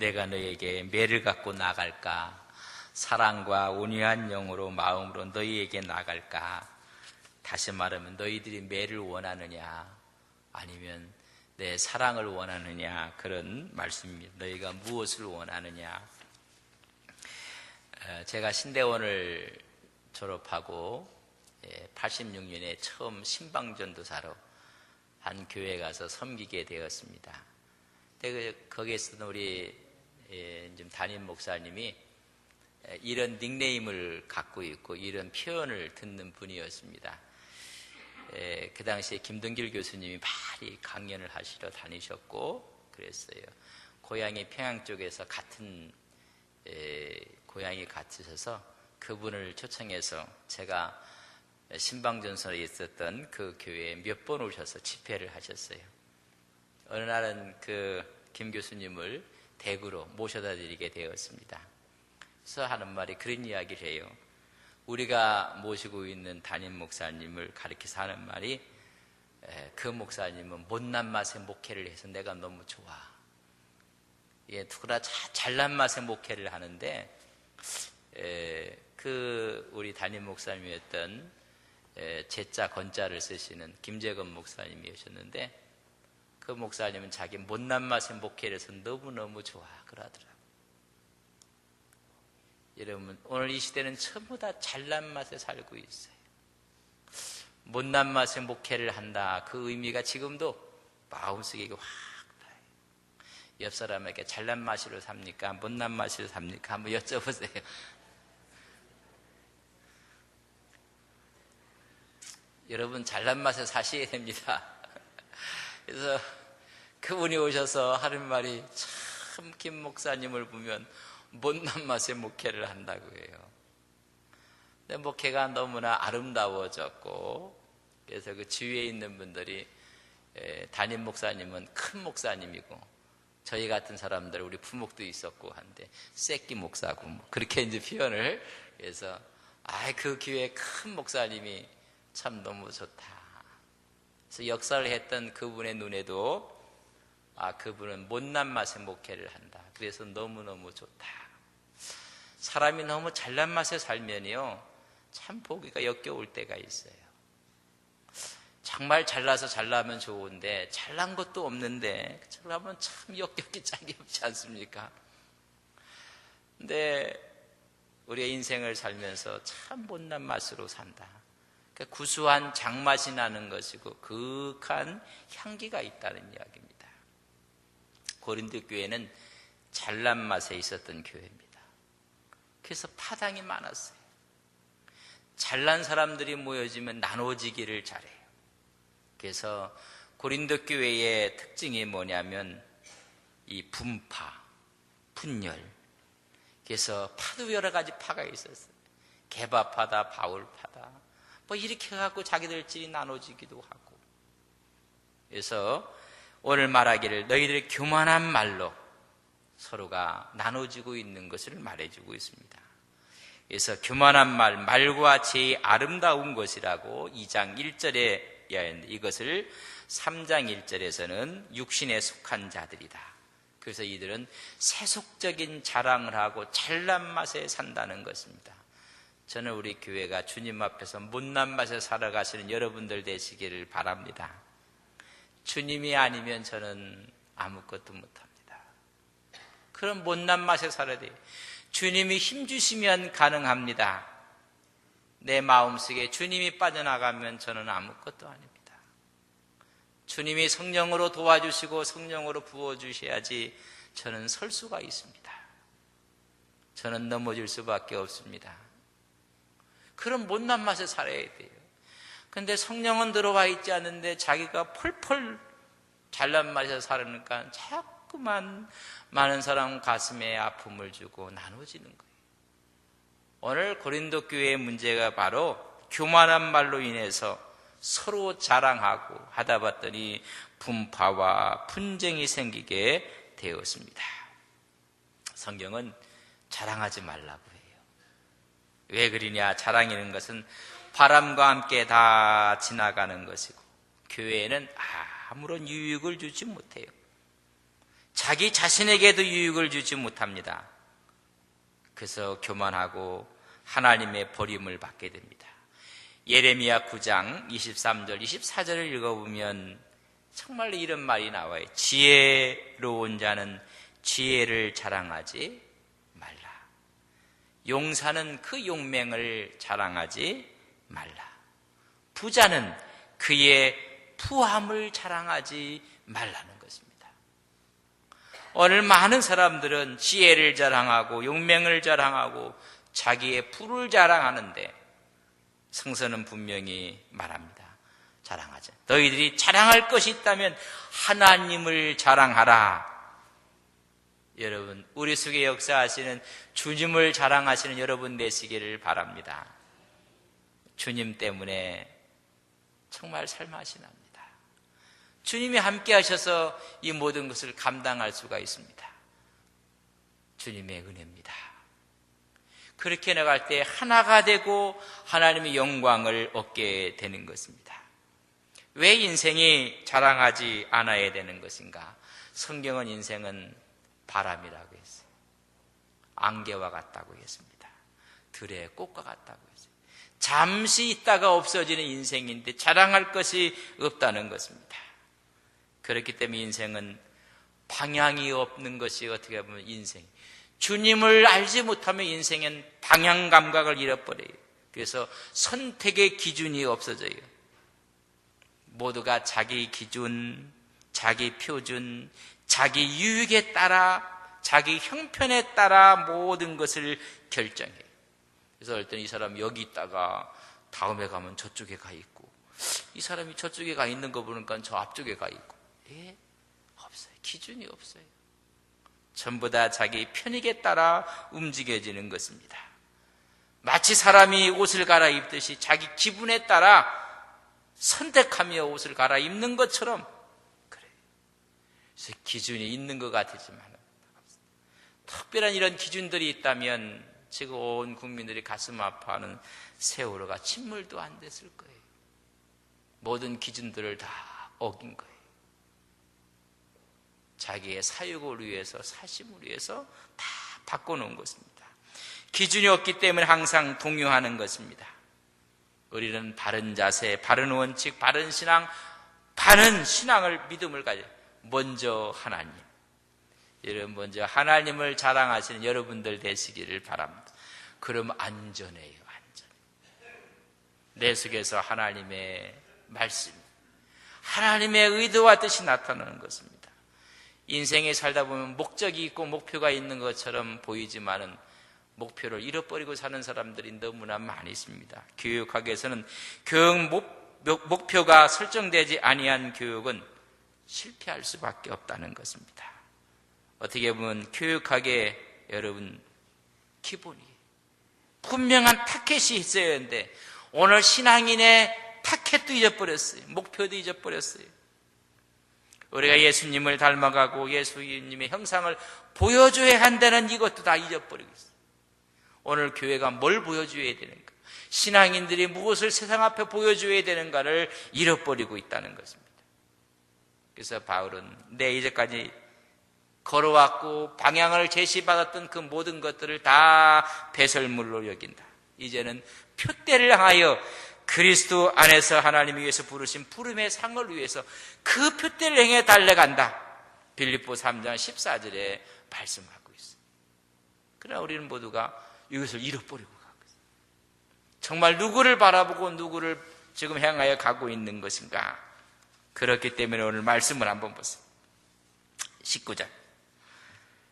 내가 너에게 매를 갖고 나갈까? 사랑과 온유한 영으로 마음으로 너희에게 나갈까? 다시 말하면 너희들이 매를 원하느냐? 아니면 내 사랑을 원하느냐? 그런 말씀입니다. 너희가 무엇을 원하느냐? 제가 신대원을 졸업하고 86년에 처음 신방전도사로 한 교회에 가서 섬기게 되었습니다. 거기에서는 우리 담임 목사님이 이런 닉네임을 갖고 있고 이런 표현을 듣는 분이었습니다. 그 당시에 김동길 교수님이 많이 강연을 하시러 다니셨고 그랬어요. 고향이 평양 쪽에서 같은 고향이 같으셔서 그분을 초청해서 제가 신방전선에 있었던 그 교회에 몇 번 오셔서 집회를 하셨어요. 어느 날은 그 김 교수님을 대구로 모셔다 드리게 되었습니다. 그래서 하는 말이 그런 이야기를 해요. 우리가 모시고 있는 담임 목사님을 가리켜서 하는 말이 그 목사님은 못난 맛의 목회를 해서 내가 너무 좋아. 누구나 잘난 맛의 목회를 하는데 그 우리 담임 목사님이었던 제자 건자를 쓰시는 김재건 목사님이셨는데 그 목사님은 자기 못난 맛의 목회를 해서 너무너무 좋아 그러더라고요. 여러분 오늘 이 시대는 전부 다 잘난 맛에 살고 있어요. 못난 맛의 목회를 한다 그 의미가 지금도 마음속에 확 나요. 옆 사람에게 잘난 맛으로 삽니까? 못난 맛으로 삽니까? 한번 여쭤보세요. 여러분 잘난 맛에 사셔야 됩니다. 그래서 그분이 오셔서 하는 말이 참 김 목사님을 보면 못난 맛의 목회를 한다고 해요. 근데 목회가 너무나 아름다워졌고 그래서 그 주위에 있는 분들이 담임 목사님은 큰 목사님이고 저희 같은 사람들 우리 부목도 있었고 한데 새끼 목사고 뭐 그렇게 이제 표현을 해서 그 교회 큰 목사님이 참 너무 좋다. 그래서 역사를 했던 그분의 눈에도 그분은 못난 맛의 목회를 한다. 그래서 너무너무 좋다. 사람이 너무 잘난 맛에 살면요 참 보기가 역겨울 때가 있어요. 정말 잘나서 잘나면 좋은데 잘난 것도 없는데 잘나면 참 역겹기 짝이 없지 않습니까? 근데 우리의 인생을 살면서 참 못난 맛으로 산다. 그러니까 구수한 장맛이 나는 것이고 그윽한 향기가 있다는 이야기입니다. 고린도 교회는 잘난 맛에 있었던 교회입니다. 그래서 파당이 많았어요. 잘난 사람들이 모여지면 나눠지기를 잘해요. 그래서 고린도 교회의 특징이 뭐냐면 이 분파, 분열. 그래서 파도 여러 가지 파가 있었어요. 개바파다, 바울파다. 뭐 이렇게 해갖고 자기들끼리 나눠지기도 하고. 그래서 오늘 말하기를 너희들의 교만한 말로 서로가 나눠지고 있는 것을 말해주고 있습니다. 그래서 교만한 말과 제일 아름다운 것이라고 2장 1절에 이야기했는데 이것을 3장 1절에서는 육신에 속한 자들이다. 그래서 이들은 세속적인 자랑을 하고 잘난 맛에 산다는 것입니다. 저는 우리 교회가 주님 앞에서 못난 맛에 살아가시는 여러분들 되시기를 바랍니다. 주님이 아니면 저는 아무것도 못합니다. 그런 못난 맛에 살아야 돼요. 주님이 힘주시면 가능합니다. 내 마음속에 주님이 빠져나가면 저는 아무것도 아닙니다. 주님이 성령으로 도와주시고 성령으로 부어주셔야지 저는 설 수가 있습니다. 저는 넘어질 수밖에 없습니다. 그런 못난 맛에 살아야 돼요. 근데 성령은 들어와 있지 않는데 자기가 펄펄 잘난 맛에 살으니까 자꾸만 많은 사람 가슴에 아픔을 주고 나눠지는 거예요. 오늘 고린도 교회의 문제가 바로 교만한 말로 인해서 서로 자랑하고 하다 봤더니 분파와 분쟁이 생기게 되었습니다. 성경은 자랑하지 말라고 해요. 왜 그러냐? 자랑이라는 것은 바람과 함께 다 지나가는 것이고 교회에는 아무런 유익을 주지 못해요. 자기 자신에게도 유익을 주지 못합니다. 그래서 교만하고 하나님의 버림을 받게 됩니다. 예레미야 9장 23절 24절을 읽어보면 정말 이런 말이 나와요. 지혜로운 자는 지혜를 자랑하지 말라. 용사는 그 용맹을 자랑하지 말라. 부자는 그의 부함을 자랑하지 말라는 것입니다. 오늘 많은 사람들은 지혜를 자랑하고 용맹을 자랑하고 자기의 부를 자랑하는데 성서는 분명히 말합니다. 자랑하자. 너희들이 자랑할 것이 있다면 하나님을 자랑하라. 여러분, 우리 속에 역사하시는 주님을 자랑하시는 여러분 되시기를 바랍니다. 주님 때문에 정말 살맛이 납니다. 주님이 함께 하셔서 이 모든 것을 감당할 수가 있습니다. 주님의 은혜입니다. 그렇게 나갈 때 하나가 되고 하나님의 영광을 얻게 되는 것입니다. 왜 인생이 자랑하지 않아야 되는 것인가? 성경은 인생은 바람이라고 했어요. 안개와 같다고 했습니다. 들의 꽃과 같다고 했어요. 잠시 있다가 없어지는 인생인데 자랑할 것이 없다는 것입니다. 그렇기 때문에 인생은 방향이 없는 것이 어떻게 보면 인생. 주님을 알지 못하면 인생은 방향 감각을 잃어버려요. 그래서 선택의 기준이 없어져요. 모두가 자기 기준, 자기 표준, 자기 유익에 따라, 자기 형편에 따라 모든 것을 결정해요. 그래서 어떤 이 사람이 여기 있다가 다음에 가면 저쪽에 가 있고, 이 사람이 저쪽에 가 있는 거 보니까 저 앞쪽에 가 있고, 없어요. 기준이 없어요. 전부 다 자기 편익에 따라 움직여지는 것입니다. 마치 사람이 옷을 갈아입듯이 자기 기분에 따라 선택하며 옷을 갈아입는 것처럼 그래요. 그래서 기준이 있는 것 같지만 특별한 이런 기준들이 있다면 지금 온 국민들이 가슴 아파하는 세월호가 침몰도 안 됐을 거예요. 모든 기준들을 다 어긴 거예요. 자기의 사육을 위해서, 사심을 위해서 다 바꿔놓은 것입니다. 기준이 없기 때문에 항상 동요하는 것입니다. 우리는 바른 자세, 바른 원칙, 바른 신앙, 바른 신앙을, 믿음을 가져. 먼저 하나님. 여러분, 먼저 하나님을 자랑하시는 여러분들 되시기를 바랍니다. 그럼 안전해요, 안전. 내 속에서 하나님의 말씀, 하나님의 의도와 뜻이 나타나는 것입니다. 인생에 살다 보면 목적이 있고 목표가 있는 것처럼 보이지만은 목표를 잃어버리고 사는 사람들이 너무나 많이 있습니다. 교육학에서는 교육 목표가 설정되지 아니한 교육은 실패할 수밖에 없다는 것입니다. 어떻게 보면 교육학의 여러분 기본이 분명한 타켓이 있어야 하는데 오늘 신앙인의 타켓도 잊어버렸어요. 목표도 잊어버렸어요. 우리가 예수님을 닮아가고 예수님의 형상을 보여줘야 한다는 이것도 다 잊어버리고 있어요. 오늘 교회가 뭘 보여줘야 되는가? 신앙인들이 무엇을 세상 앞에 보여줘야 되는가를 잃어버리고 있다는 것입니다. 그래서 바울은 내 이제까지 걸어왔고 방향을 제시받았던 그 모든 것들을 다 배설물로 여긴다. 이제는 표대를 향하여 그리스도 안에서 하나님이 위해서 부르신 부름의 상을 위해서 그 표대를 향해 달려간다. 빌립보 3장 14절에 말씀하고 있어요. 그러나 우리는 모두가 이것을 잃어버리고 가고 있어요. 정말 누구를 바라보고 누구를 지금 향하여 가고 있는 것인가? 그렇기 때문에 오늘 말씀을 한번 보세요. 19절.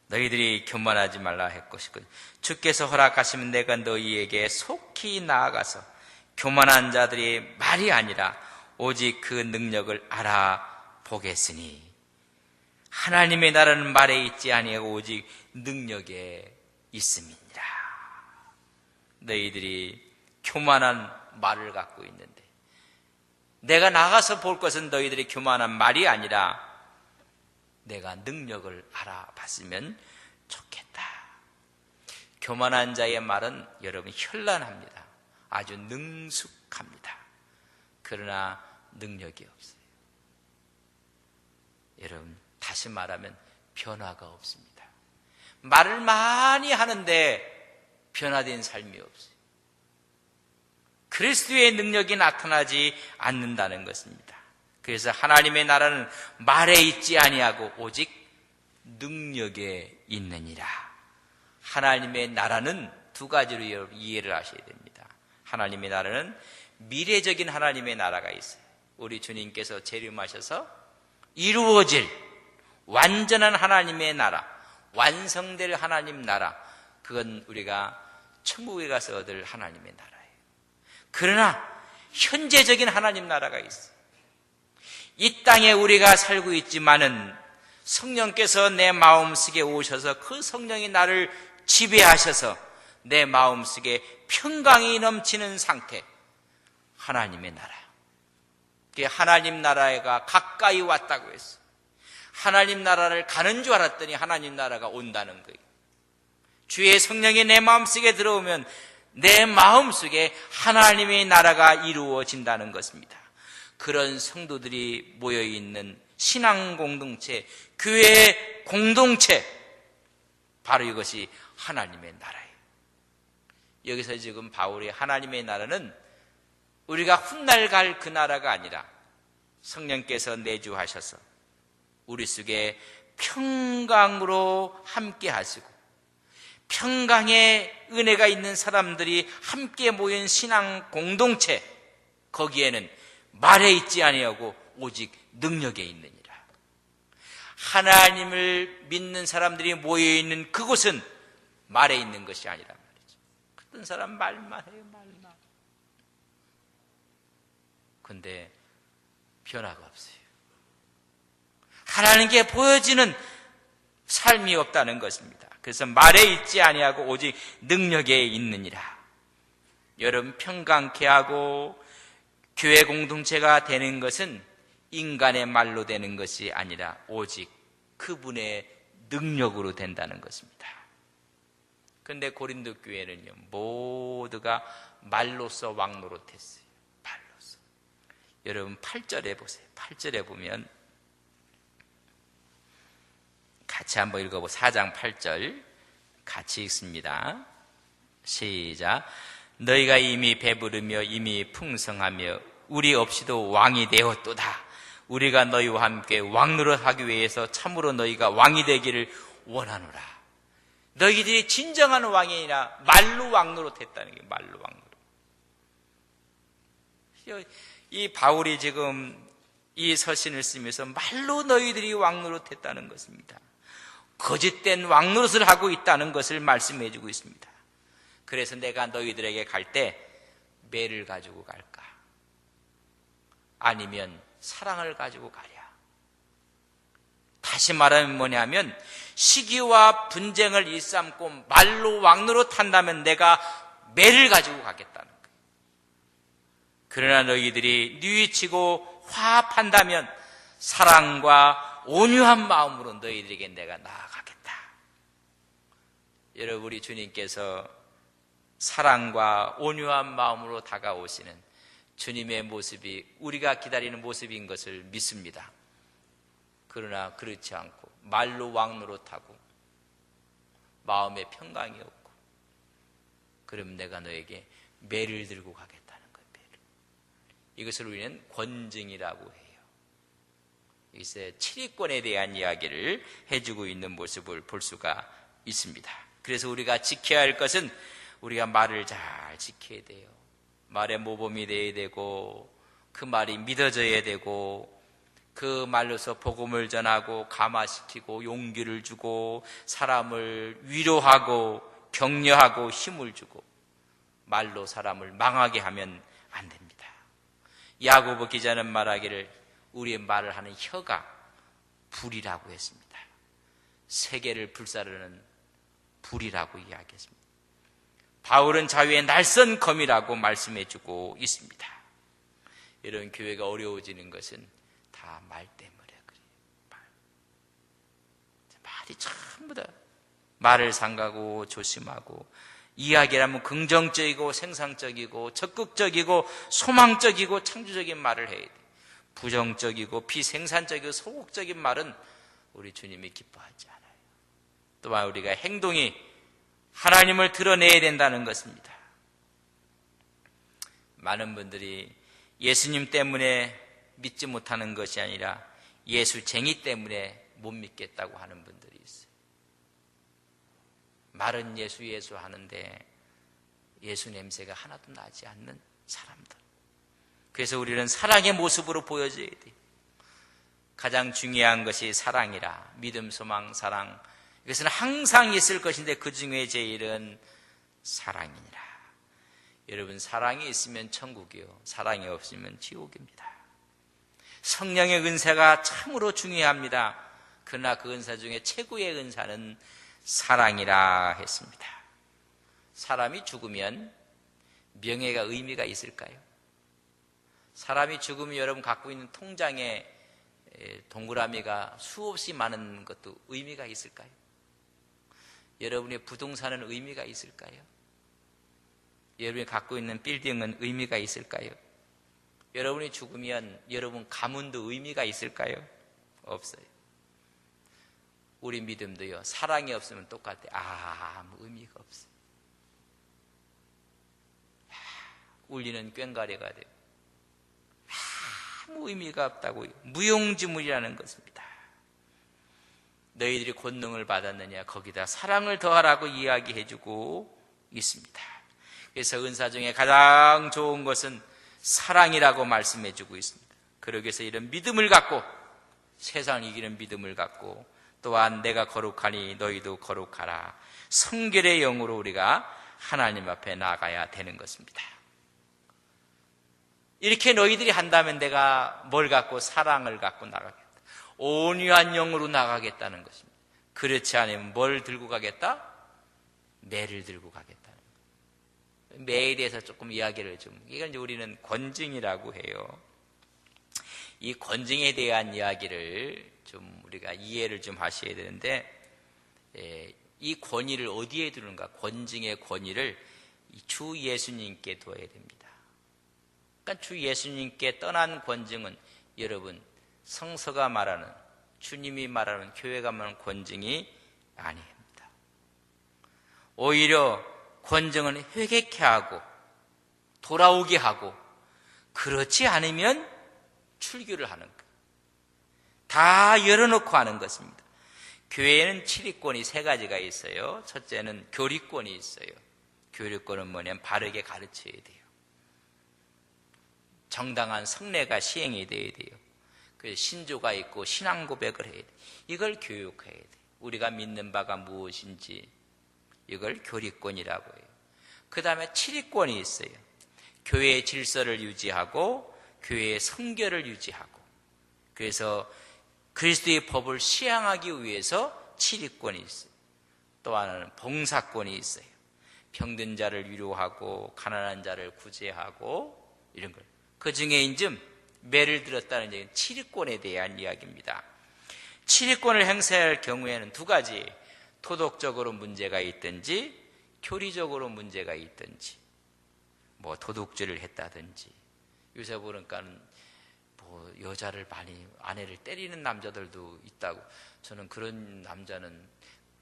너희들이 교만하지 말라 했고, 주께서 허락하시면 내가 너희에게 속히 나아가서 교만한 자들이 말이 아니라 오직 그 능력을 알아보겠으니 하나님의 나라는 말에 있지 아니하고 오직 능력에 있음이니라. 너희들이 교만한 말을 갖고 있는데 내가 나가서 볼 것은 너희들이 교만한 말이 아니라 내가 능력을 알아봤으면 좋겠다. 교만한 자의 말은 여러분 현란합니다. 아주 능숙합니다. 그러나 능력이 없어요. 여러분, 다시 말하면 변화가 없습니다. 말을 많이 하는데 변화된 삶이 없어요. 그리스도의 능력이 나타나지 않는다는 것입니다. 그래서 하나님의 나라는 말에 있지 아니하고 오직 능력에 있느니라. 하나님의 나라는 두 가지로 이해를 하셔야 됩니다. 하나님의 나라는 미래적인 하나님의 나라가 있어요. 우리 주님께서 재림하셔서 이루어질 완전한 하나님의 나라, 완성될 하나님 나라, 그건 우리가 천국에 가서 얻을 하나님의 나라예요. 그러나 현재적인 하나님 나라가 있어요. 이 땅에 우리가 살고 있지만은 성령께서 내 마음속에 오셔서 그 성령이 나를 지배하셔서 내 마음속에 평강이 넘치는 상태, 하나님의 나라. 하나님 나라가 가까이 왔다고 했어요. 하나님 나라를 가는 줄 알았더니 하나님 나라가 온다는 거예요. 주의 성령이 내 마음속에 들어오면 내 마음속에 하나님의 나라가 이루어진다는 것입니다. 그런 성도들이 모여있는 신앙 공동체, 교회 공동체, 바로 이것이 하나님의 나라예요. 여기서 지금 바울의 하나님의 나라는 우리가 훗날 갈 그 나라가 아니라 성령께서 내주하셔서 우리 속에 평강으로 함께 하시고 평강의 은혜가 있는 사람들이 함께 모인 신앙 공동체, 거기에는 말에 있지 아니하고 오직 능력에 있느니라. 하나님을 믿는 사람들이 모여있는 그곳은 말에 있는 것이 아니란 말이죠. 어떤 사람 말만 해요, 말만. 근데 변화가 없어요. 하나님께 보여지는 삶이 없다는 것입니다. 그래서 말에 있지 아니하고 오직 능력에 있느니라. 여러분, 평강케 하고 교회 공동체가 되는 것은 인간의 말로 되는 것이 아니라 오직 그분의 능력으로 된다는 것입니다. 그런데 고린도 교회는요, 모두가 말로서 왕노릇했어요. 말로서. 여러분 8절에 보세요. 8절에 보면 같이 한번 읽어보세요. 4장 8절 같이 읽습니다. 시작. 너희가 이미 배부르며 이미 풍성하며 우리 없이도 왕이 되었도다. 우리가 너희와 함께 왕노릇하기 위해서 참으로 너희가 왕이 되기를 원하노라. 너희들이 진정한 왕이 아니라 말로 왕노릇했다는 게 말로 왕노릇. 이 바울이 지금 이 서신을 쓰면서 말로 너희들이 왕노릇했다는 것입니다. 거짓된 왕노릇을 하고 있다는 것을 말씀해 주고 있습니다. 그래서 내가 너희들에게 갈 때 매를 가지고 갈까? 아니면 사랑을 가지고 가랴? 다시 말하면 뭐냐면 시기와 분쟁을 일삼고 말로 왕노릇한다면 내가 매를 가지고 가겠다는 거예요. 그러나 너희들이 뉘우치고 화합한다면 사랑과 온유한 마음으로 너희들에게 내가 나아가겠다. 여러분, 우리 주님께서 사랑과 온유한 마음으로 다가오시는 주님의 모습이 우리가 기다리는 모습인 것을 믿습니다. 그러나 그렇지 않고 말로 왕노릇하고 마음에 평강이 없고 그럼 내가 너에게 매를 들고 가겠다는 거예요. 매를. 이것을 우리는 권징이라고 해요. 여기서 7위권에 대한 이야기를 해주고 있는 모습을 볼 수가 있습니다. 그래서 우리가 지켜야 할 것은 우리가 말을 잘 지켜야 돼요. 말에 모범이 되어야 되고 그 말이 믿어져야 되고 그 말로서 복음을 전하고 감화시키고 용기를 주고 사람을 위로하고 격려하고 힘을 주고 말로 사람을 망하게 하면 안 됩니다. 야고보 기자는 말하기를 우리의 말을 하는 혀가 불이라고 했습니다. 세계를 불사르는 불이라고 이야기했습니다. 바울은 자유의 날선 검이라고 말씀해주고 있습니다. 이런 교회가 어려워지는 것은 다 말 때문에 그래요. 말이 전부 다 말을 삼가고 조심하고 이야기라면 긍정적이고 생산적이고 적극적이고 소망적이고 창조적인 말을 해야 돼. 부정적이고 비생산적이고 소극적인 말은 우리 주님이 기뻐하지 않아요. 또한 우리가 행동이 하나님을 드러내야 된다는 것입니다. 많은 분들이 예수님 때문에 믿지 못하는 것이 아니라 예수쟁이 때문에 못 믿겠다고 하는 분들이 있어요. 말은 예수 예수 하는데 예수 냄새가 하나도 나지 않는 사람들. 그래서 우리는 사랑의 모습으로 보여줘야 돼요. 가장 중요한 것이 사랑이라. 믿음, 소망, 사랑. 이것은 항상 있을 것인데 그 중에 제일은 사랑이니라. 여러분, 사랑이 있으면 천국이요, 사랑이 없으면 지옥입니다. 성령의 은사가 참으로 중요합니다. 그러나 그 은사 중에 최고의 은사는 사랑이라 했습니다. 사람이 죽으면 명예가 의미가 있을까요? 사람이 죽으면 여러분 갖고 있는 통장에 동그라미가 수없이 많은 것도 의미가 있을까요? 여러분의 부동산은 의미가 있을까요? 여러분이 갖고 있는 빌딩은 의미가 있을까요? 여러분이 죽으면 여러분 가문도 의미가 있을까요? 없어요. 우리 믿음도요, 사랑이 없으면 똑같아요. 아무 의미가 없어요. 울리는 꽹과리가 돼요. 아무 의미가 없다고요. 무용지물이라는 것입니다. 너희들이 권능을 받았느냐, 거기다 사랑을 더하라고 이야기해주고 있습니다. 그래서 은사 중에 가장 좋은 것은 사랑이라고 말씀해주고 있습니다. 그러기 위해서 이런 믿음을 갖고, 세상을 이기는 믿음을 갖고, 또한 내가 거룩하니 너희도 거룩하라, 성결의 영으로 우리가 하나님 앞에 나가야 되는 것입니다. 이렇게 너희들이 한다면 내가 뭘 갖고? 사랑을 갖고 나가겠다. 온유한 영으로 나가겠다는 것입니다. 그렇지 않으면 뭘 들고 가겠다? 매를 들고 가겠다는 거예요. 매에 대해서 조금 이야기를 이건 이제 우리는 권징이라고 해요. 이 권징에 대한 이야기를 좀 우리가 이해를 좀 하셔야 되는데, 이 권위를 어디에 두는가? 권징의 권위를 주 예수님께 둬야 됩니다. 그러니까 주 예수님께 떠난 권징은 여러분 성서가 말하는, 주님이 말하는, 교회가 말하는 권징이 아닙니다. 오히려 권징은 회개케 하고 돌아오게 하고, 그렇지 않으면 출교를 하는 것, 다 열어놓고 하는 것입니다. 교회에는 치리권이 세 가지가 있어요. 첫째는 교리권이 있어요. 교리권은 뭐냐면 바르게 가르쳐야 돼요. 정당한 성례가 시행이 돼야 돼요. 신조가 있고 신앙 고백을 해야 돼요. 이걸 교육해야 돼요. 우리가 믿는 바가 무엇인지 이걸 교리권이라고 해요. 그 다음에 치리권이 있어요. 교회의 질서를 유지하고 교회의 성결을 유지하고, 그래서 그리스도의 법을 시행하기 위해서 치리권이 있어요. 또 하나는 봉사권이 있어요. 병든 자를 위로하고 가난한 자를 구제하고 이런 걸. 그 중에 이제 매를 들었다는 얘기는 치리권에 대한 이야기입니다. 치리권을 행사할 경우에는 두 가지, 도덕적으로 문제가 있든지 교리적으로 문제가 있든지, 뭐 도둑질을 했다든지, 요새 보니까는 뭐 여자를 많이, 아내를 때리는 남자들도 있다고. 저는 그런 남자는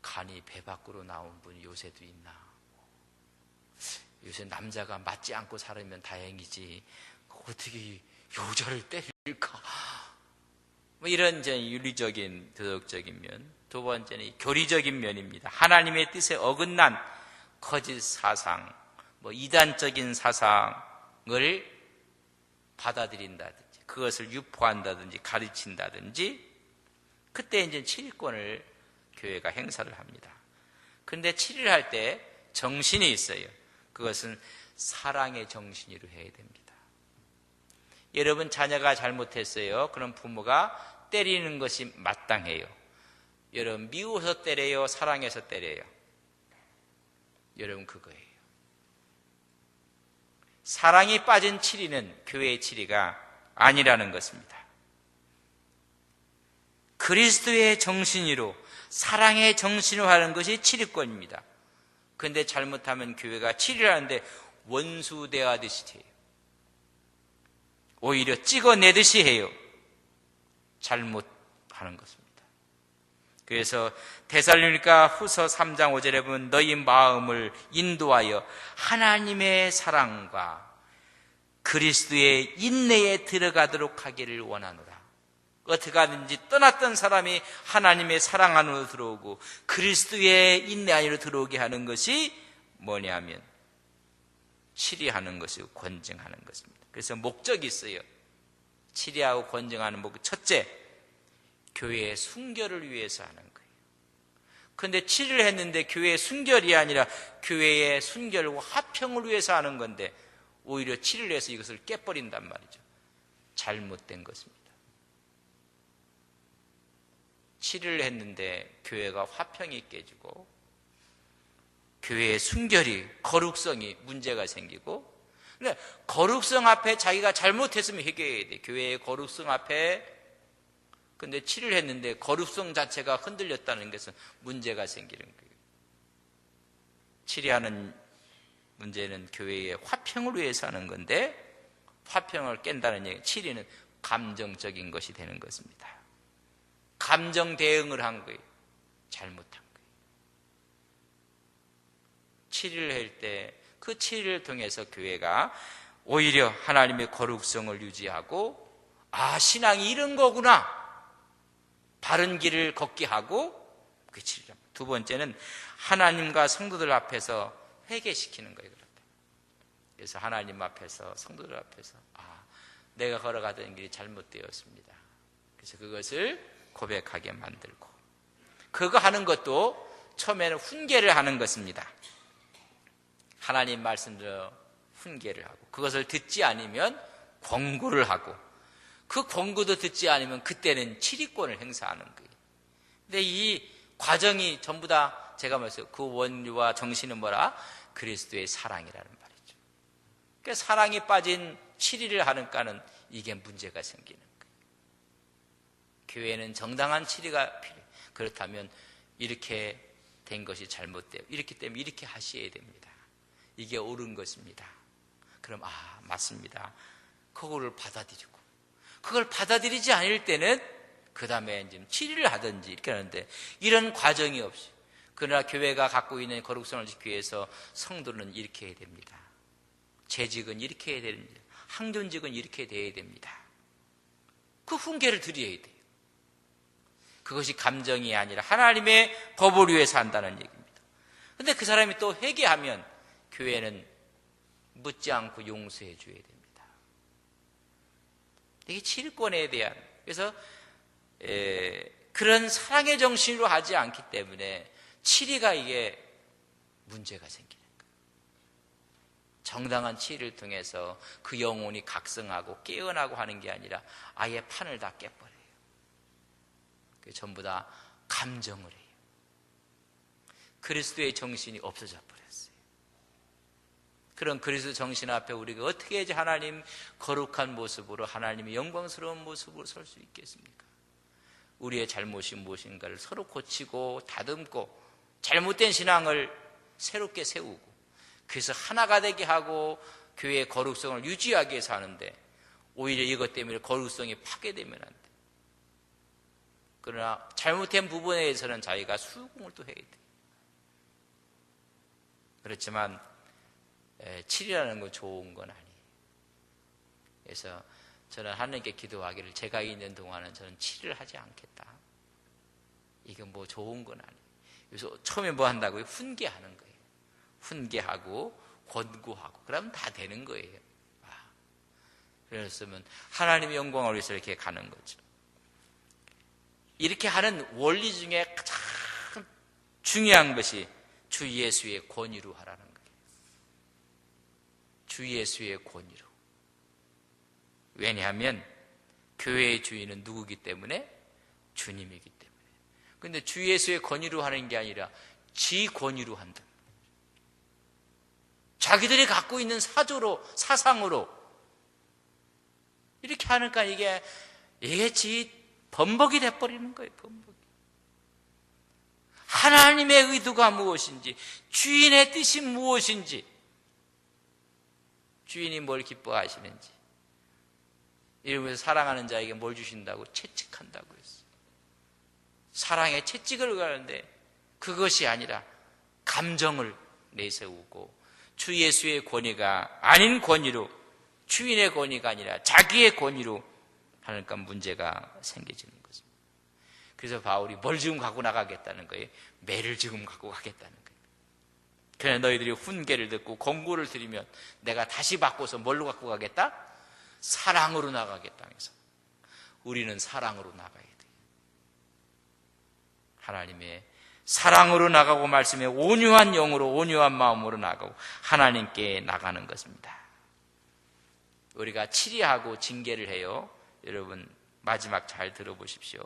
간이 배 밖으로 나온 분이 요새도 있나. 요새 남자가 맞지 않고 살으면 다행이지 어떻게 여자를 때릴까? 뭐 이런 이제 윤리적인 도덕적인 면. 두 번째는 교리적인 면입니다. 하나님의 뜻에 어긋난 거짓 사상, 뭐 이단적인 사상을 받아들인다든지, 그것을 유포한다든지 가르친다든지, 그때 이제 치리권을 교회가 행사를 합니다. 그런데 치리를 할 때 정신이 있어요. 그것은 사랑의 정신으로 해야 됩니다. 여러분 자녀가 잘못했어요. 그럼 부모가 때리는 것이 마땅해요. 여러분 미워서 때려요? 사랑해서 때려요? 여러분 그거예요. 사랑이 빠진 치리는 교회의 치리가 아니라는 것입니다. 그리스도의 정신으로, 사랑의 정신으로 하는 것이 치리권입니다. 그런데 잘못하면 교회가 치리를 하는데 원수 대하듯이 해요. 오히려 찍어내듯이 해요. 잘못하는 것입니다. 그래서 데살로니가 후서 3장 5절에 보면 너희 마음을 인도하여 하나님의 사랑과 그리스도의 인내에 들어가도록 하기를 원하노라. 어떻게 하든지 떠났던 사람이 하나님의 사랑 안으로 들어오고 그리스도의 인내 안으로 들어오게 하는 것이 뭐냐면 치리하는 것이고 권증하는 것입니다. 그래서 목적이 있어요. 치리하고 권증하는 목적. 첫째, 교회의 순결을 위해서 하는 거예요. 그런데 치리를 했는데 교회의 순결이 아니라 교회의 순결과 화평을 위해서 하는 건데 오히려 치리를 해서 이것을 깨버린단 말이죠. 잘못된 것입니다. 치리를 했는데 교회가 화평이 깨지고 교회의 순결이, 거룩성이 문제가 생기고, 근데 거룩성 앞에 자기가 잘못했으면 회개해야 돼. 교회의 거룩성 앞에. 근데 치료를 했는데 거룩성 자체가 흔들렸다는 것은 문제가 생기는 거예요. 치료하는 문제는 교회의 화평을 위해서 하는 건데 화평을 깬다는 얘기, 치료는 감정적인 것이 되는 것입니다. 감정 대응을 한 거예요. 잘못한 거예요. 치료를 할 때 그 치료를 통해서 교회가 오히려 하나님의 거룩성을 유지하고 신앙이 이런 거구나, 바른 길을 걷게 하고 그게 치료입니다. 두 번째는 하나님과 성도들 앞에서 회개시키는 거예요. 그래서 하나님 앞에서, 성도들 앞에서 내가 걸어가던 길이 잘못되었습니다. 그래서 그것을 고백하게 만들고, 그거 하는 것도 처음에는 훈계를 하는 것입니다. 하나님 말씀대로 훈계를 하고, 그것을 듣지 않으면 권고를 하고, 그 권고도 듣지 않으면 그때는 치리권을 행사하는 거예요. 근데 이 과정이 전부 다 제가 말했어요. 그 원리와 정신은 뭐라? 그리스도의 사랑이라는 말이죠. 그러니까 사랑이 빠진 치리를 하는가는 이게 문제가 생기는 거예요. 교회는 정당한 치리가 필요해요. 그렇다면 이렇게 된 것이 잘못돼요. 이렇기 때문에 이렇게 하셔야 됩니다. 이게 옳은 것입니다. 그럼 맞습니다. 그거를 받아들이고, 그걸 받아들이지 않을 때는 그 다음에 이제 치리를 하든지 이렇게 하는데 이런 과정이 없이, 그러나 교회가 갖고 있는 거룩성을 지키기 위해서 성도는 이렇게 해야 됩니다. 재직은 이렇게 해야 됩니다. 항존직은 이렇게 돼야 됩니다. 그 훈계를 드려야 돼요. 그것이 감정이 아니라 하나님의 법을 위해서 한다는 얘기입니다. 그런데 그 사람이 또 회개하면 교회는 묻지 않고 용서해 줘야 됩니다. 이게 치리권에 대한, 그래서 그런 사랑의 정신으로 하지 않기 때문에 치리가 이게 문제가 생기는 거예요. 정당한 치리를 통해서 그 영혼이 각성하고 깨어나고 하는 게 아니라 아예 판을 다 깨버려요. 전부 다 감정을 해요. 그리스도의 정신이 없어져 버렸어요. 그런 그리스도 정신 앞에 우리가 어떻게 해야지 하나님 거룩한 모습으로, 하나님의 영광스러운 모습으로 설 수 있겠습니까? 우리의 잘못이 무엇인가를 서로 고치고 다듬고 잘못된 신앙을 새롭게 세우고, 그래서 하나가 되게 하고 교회의 거룩성을 유지하기 위해서 하는데 오히려 이것 때문에 거룩성이 파괴되면 안 돼. 그러나 잘못된 부분에 대해서는 자기가 수긍을 또 해야 돼. 그렇지만 치리라는 건 좋은 건 아니에요. 그래서 저는 하나님께 기도하기를, 제가 있는 동안은 저는 치리를 하지 않겠다. 이건 뭐 좋은 건 아니에요. 그래서 처음에 뭐 한다고요? 훈계하는 거예요. 훈계하고 권고하고 그러면 다 되는 거예요. 그랬으면 하나님의 영광을 위해서 이렇게 가는 거죠. 이렇게 하는 원리 중에 가장 중요한 것이 주 예수의 권위로 하라는 거예요. 주 예수의 권위로. 왜냐하면 교회의 주인은 누구기 때문에? 주님이기 때문에. 그런데 주 예수의 권위로 하는 게 아니라 지 권위로 한다. 자기들이 갖고 있는 사조로, 사상으로 이렇게 하니까 이게 지 범벅이 돼버리는 거예요. 범벅이. 하나님의 의도가 무엇인지, 주인의 뜻이 무엇인지, 주인이 뭘 기뻐하시는지, 이러면서 사랑하는 자에게 뭘 주신다고 채찍한다고 했어요. 사랑의 채찍을 가는데 그것이 아니라 감정을 내세우고 주 예수의 권위가 아닌 권위로, 주인의 권위가 아니라 자기의 권위로 하니까 문제가 생겨지는 것입니다. 그래서 바울이 뭘 지금 갖고 나가겠다는 거예요? 매를 지금 갖고 가겠다는 거예요. 그러나 너희들이 훈계를 듣고 권고를 들으면 내가 다시 바꿔서 뭘로 갖고 가겠다? 사랑으로 나가겠다 해서 우리는 사랑으로 나가야 돼요. 하나님의 사랑으로 나가고 말씀에 온유한 영으로 온유한 마음으로 나가고 하나님께 나가는 것입니다. 우리가 치리하고 징계를 해요. 여러분 마지막 잘 들어보십시오.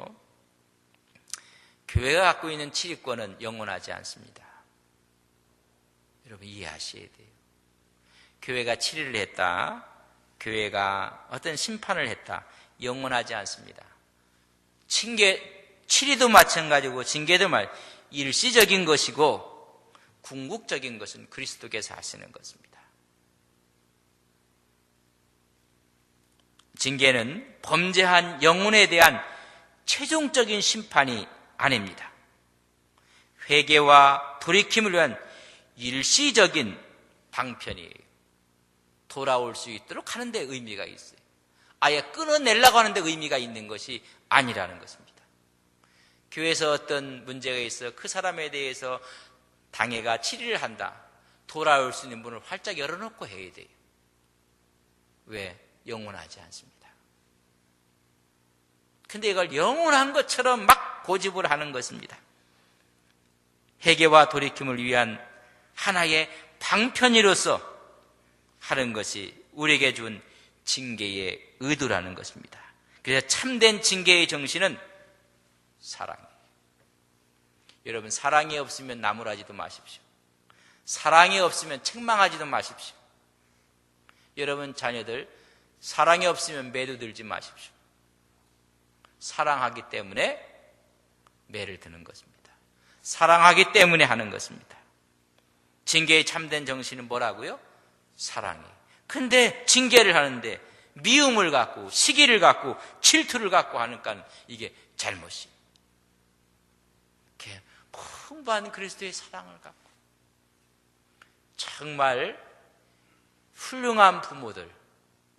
교회가 갖고 있는 치리권은 영원하지 않습니다. 여러분 이해하셔야 돼요. 교회가 치리를 했다, 교회가 어떤 심판을 했다, 영원하지 않습니다. 치리도 마찬가지고 징계도 일시적인 것이고 궁극적인 것은 그리스도께서 하시는 것입니다. 징계는 범죄한 영혼에 대한 최종적인 심판이 아닙니다. 회개와 돌이킴을 위한 일시적인 방편이에요. 돌아올 수 있도록 하는 데 의미가 있어요. 아예 끊어내려고 하는 데 의미가 있는 것이 아니라는 것입니다. 교회에서 어떤 문제가 있어 그 사람에 대해서 당회가 치리를 한다, 돌아올 수 있는 문을 활짝 열어놓고 해야 돼요. 왜? 영원하지 않습니다. 근데 이걸 영원한 것처럼 막 고집을 하는 것입니다. 회개와 돌이킴을 위한 하나의 방편이로서 하는 것이 우리에게 준 징계의 의도라는 것입니다. 그래서 참된 징계의 정신은 사랑이에요. 여러분 사랑이 없으면 나무라지도 마십시오. 사랑이 없으면 책망하지도 마십시오. 여러분 자녀들 사랑이 없으면 매도 들지 마십시오. 사랑하기 때문에 매를 드는 것입니다. 사랑하기 때문에 하는 것입니다. 징계의 참된 정신은 뭐라고요? 사랑이에요. 근데 징계를 하는데 미움을 갖고 시기를 갖고 질투를 갖고 하니까 이게 잘못이에요. 이렇게 풍부한 그리스도의 사랑을 갖고 정말 훌륭한 부모들,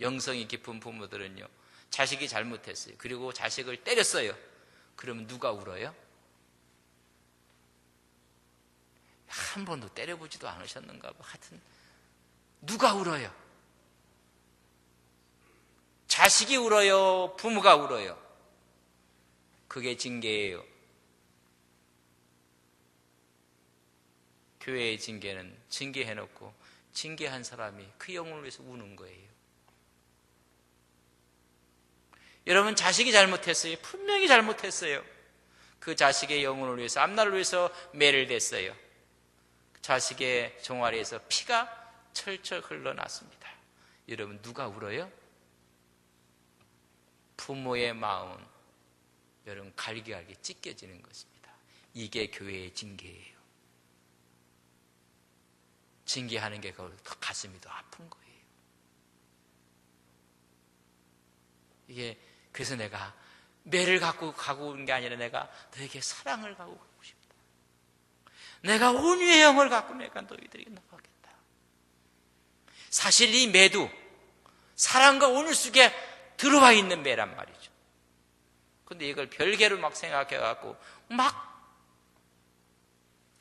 영성이 깊은 부모들은요, 자식이 잘못했어요. 그리고 자식을 때렸어요. 그러면 누가 울어요? 한 번도 때려보지도 않으셨는가 봐. 하여튼 누가 울어요? 자식이 울어요? 부모가 울어요? 그게 징계예요. 교회의 징계는 징계해놓고 징계한 사람이 그 영혼을 위해서 우는 거예요. 여러분 자식이 잘못했어요. 분명히 잘못했어요. 그 자식의 영혼을 위해서, 앞날을 위해서 매를 댔어요. 자식의 종아리에서 피가 철철 흘러났습니다. 여러분 누가 울어요? 부모의 마음은 여러분 갈기갈기 찢겨지는 것입니다. 이게 교회의 징계예요. 징계하는 게 더 가슴이 더 아픈 거예요. 이게 그래서 내가 매를 갖고 가고 온 게 아니라 내가 너에게 사랑을 갖고 가고 싶다. 내가 온유의 영을 갖고 내가 너희들에게 나가겠다. 사실 이 매도 사랑과 온유 속에 들어와 있는 매란 말이죠. 근데 이걸 별개로 막 생각해 갖고 막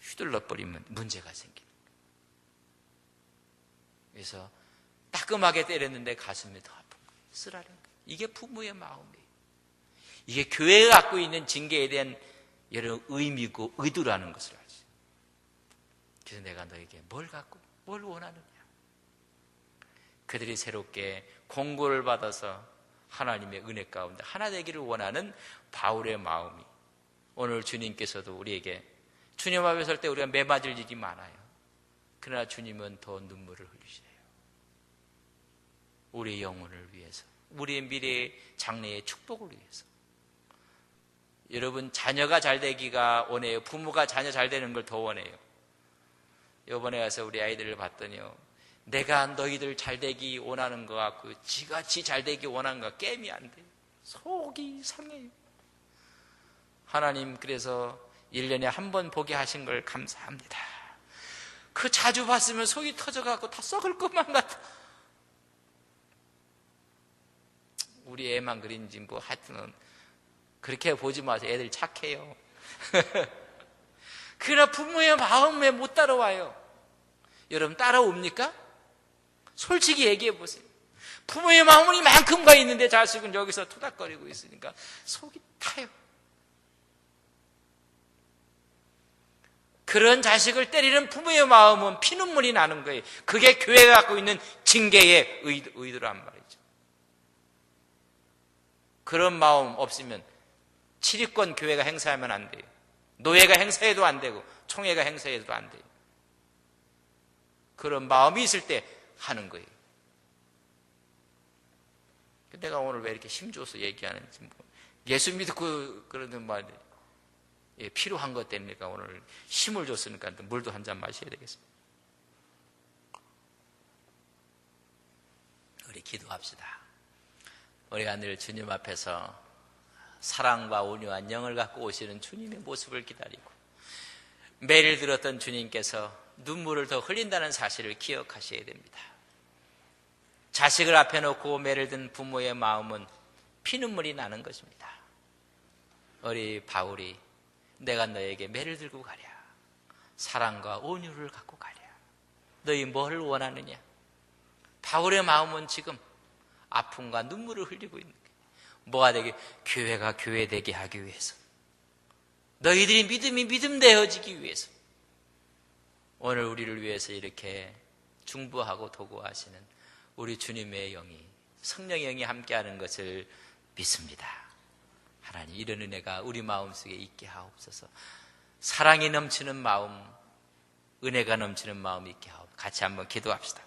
휘둘러 버리면 문제가 생깁니다. 그래서 따끔하게 때렸는데 가슴이 더 아픈 거예요. 쓰라린 거예요. 이게 부모의 마음이에요. 이게 교회가 갖고 있는 징계에 대한 여러 의미고 의도라는 것을 알죠. 그래서 내가 너에게 뭘 갖고 뭘 원하느냐. 그들이 새롭게 공고를 받아서 하나님의 은혜 가운데 하나 되기를 원하는 바울의 마음이 오늘 주님께서도 우리에게 주님 앞에 설 때 우리가 매맞을 일이 많아요. 그러나 주님은 더 눈물을 흘리세요. 우리의 영혼을 위해서, 우리의 미래의 장래의 축복을 위해서. 여러분 자녀가 잘 되기가 원해요? 부모가 자녀 잘 되는 걸 더 원해요? 이번에 가서 우리 아이들을 봤더니요, 내가 너희들 잘 되기 원하는 것 같고 지가 지 잘 되기 원하는 것 게임이 안 돼요. 속이 상해요. 하나님 그래서 1년에 한 번 보게 하신 걸 감사합니다. 그 자주 봤으면 속이 터져갖고 다 썩을 것만 같아. 우리 애만 그린지 뭐 하여튼 그렇게 보지 마세요. 애들 착해요. 그러나 부모의 마음에 못 따라와요. 여러분 따라옵니까? 솔직히 얘기해 보세요. 부모의 마음은 이만큼 가 있는데 자식은 여기서 토닥거리고 있으니까 속이 타요. 그런 자식을 때리는 부모의 마음은 피눈물이 나는 거예요. 그게 교회가 갖고 있는 징계의 의도란 말이죠. 그런 마음 없으면 치리권 교회가 행사하면 안 돼요. 노예가 행사해도 안 되고 총회가 행사해도 안 돼요. 그런 마음이 있을 때 하는 거예요. 내가 오늘 왜 이렇게 힘줘서 얘기하는지 예수 믿고 그러는 말이 필요한 것 때문에 오늘 힘을 줬으니까 물도 한 잔 마셔야 되겠습니다. 우리 기도합시다. 우리가 늘 주님 앞에서 사랑과 온유한 영을 갖고 오시는 주님의 모습을 기다리고 매를 들었던 주님께서 눈물을 더 흘린다는 사실을 기억하셔야 됩니다. 자식을 앞에 놓고 매를 든 부모의 마음은 피눈물이 나는 것입니다. 우리 바울이 내가 너에게 매를 들고 가랴. 사랑과 온유를 갖고 가랴. 너희 뭘 원하느냐? 바울의 마음은 지금 아픔과 눈물을 흘리고 있는 거예요. 뭐가 되게? 교회가 교회되게 하기 위해서. 너희들이 믿음이 믿음되어지기 위해서. 오늘 우리를 위해서 이렇게 중보하고 도구하시는 우리 주님의 영이, 성령의 영이 함께하는 것을 믿습니다. 하나님, 이런 은혜가 우리 마음속에 있게 하옵소서. 사랑이 넘치는 마음, 은혜가 넘치는 마음이 있게 하옵소서. 같이 한번 기도합시다.